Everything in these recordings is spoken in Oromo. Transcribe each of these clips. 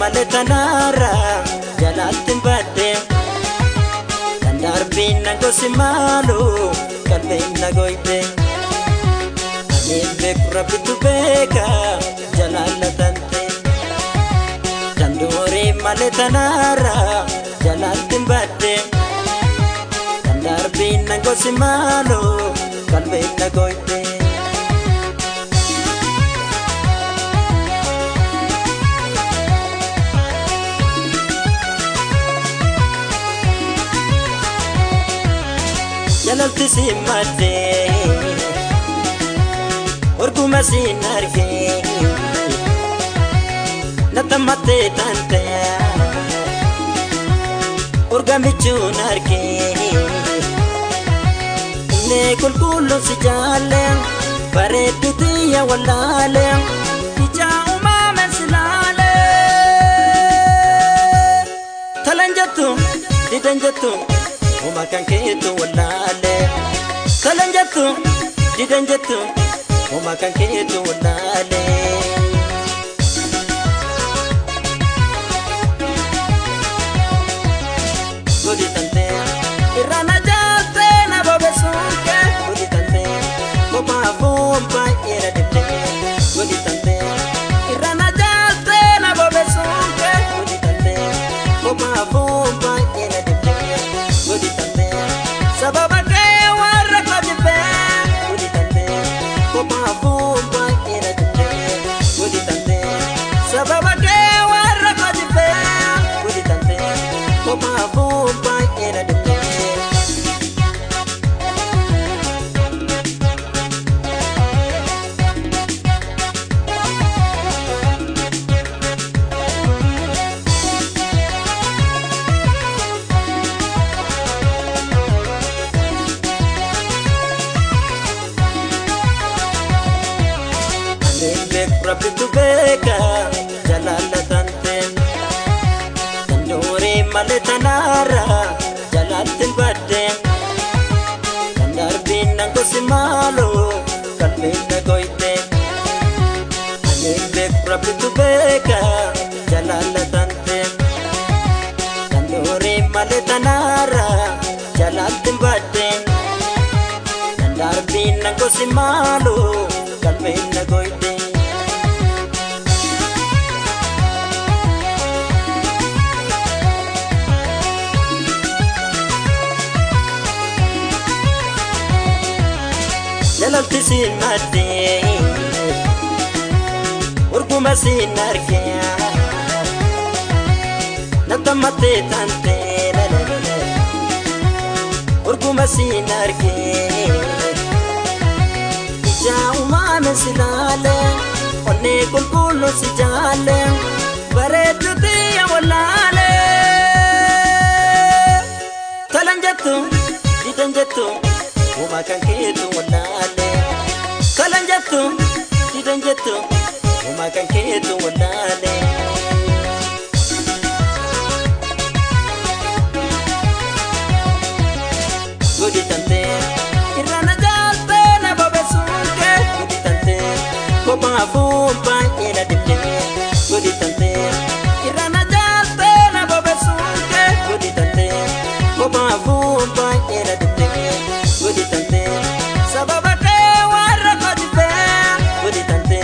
maletanara jalatin bade Kandarbin nangosimalu kalbin nagoite Anebe kurabitu beka jalalatante Danduri maletanara jalatin bade Kandarbin nangosimalu kalbin nagoite Jalalti simate Orguma sinarge Natamate tante Orgamichunarge Ne kulkulun si jalen Parediti ya walale Ija umamen silale Talanjatu, didanjatu Umakan ketu walale Talanjatu, didanjatu Umakan ketu walale Gudi tante Irana jate na bobe sunke Gudi tante Boba bomba ira dite Gudi tante Irana jate na bobe sunke Gudi tante Boba bomba ira dite Gudi tante Sababa ke warra kajipe Gudi tante Boba bomba ira dite Gudi tante Sababa ke warra kajipe Gudi tante Boba bomba ira dite Rapitu beka jalalatante Danduri maletanara jalatin bade Kandarbin nangosimalu kalbin nagoite Anibek rapitu beka jalalatante Danduri maletanara jalatin bade Kandarbin nangosimalu kalbin nagoite Jalalti sinate Urguma sinarge Natamate tante Urguma sinarge Ija umame silale Onne kulkulu si jale Baretu diya walale Talanjatu, didanjatu Umakan ketu walale Talanjatu, didanjatu Umakan ketu walale Gudi tante Irana jalte na bobe sunke Gudi tante Kopa fumpa ina dipte Gudi tante Irana jalte na bobe sunke Gudi tante Kopa fumpa ina dipte Gudi tante Sababa ke warra kajipe Gudi tante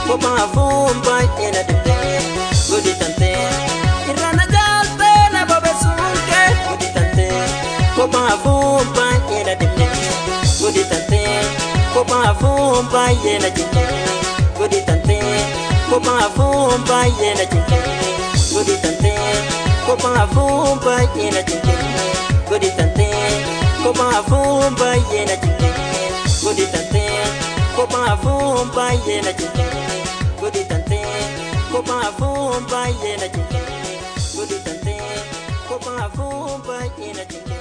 Kopa fumpa ina dipte Gudi tante Irana jalte na bobe sunke Gudi tante Kopa fumpa ina dipte Gudi tante Kopa fumpa ina dipte Gudi tante Kopa fumpa ina dipte Gudi tante Kopa fumpa ina dipte Gudi tante Kopa fumpa ina dipte Gudi tante Kopa fumpa ina dipte Gudi tante Kopa fumpa ina dipte Gudi tante Kopa fumpa ina dipte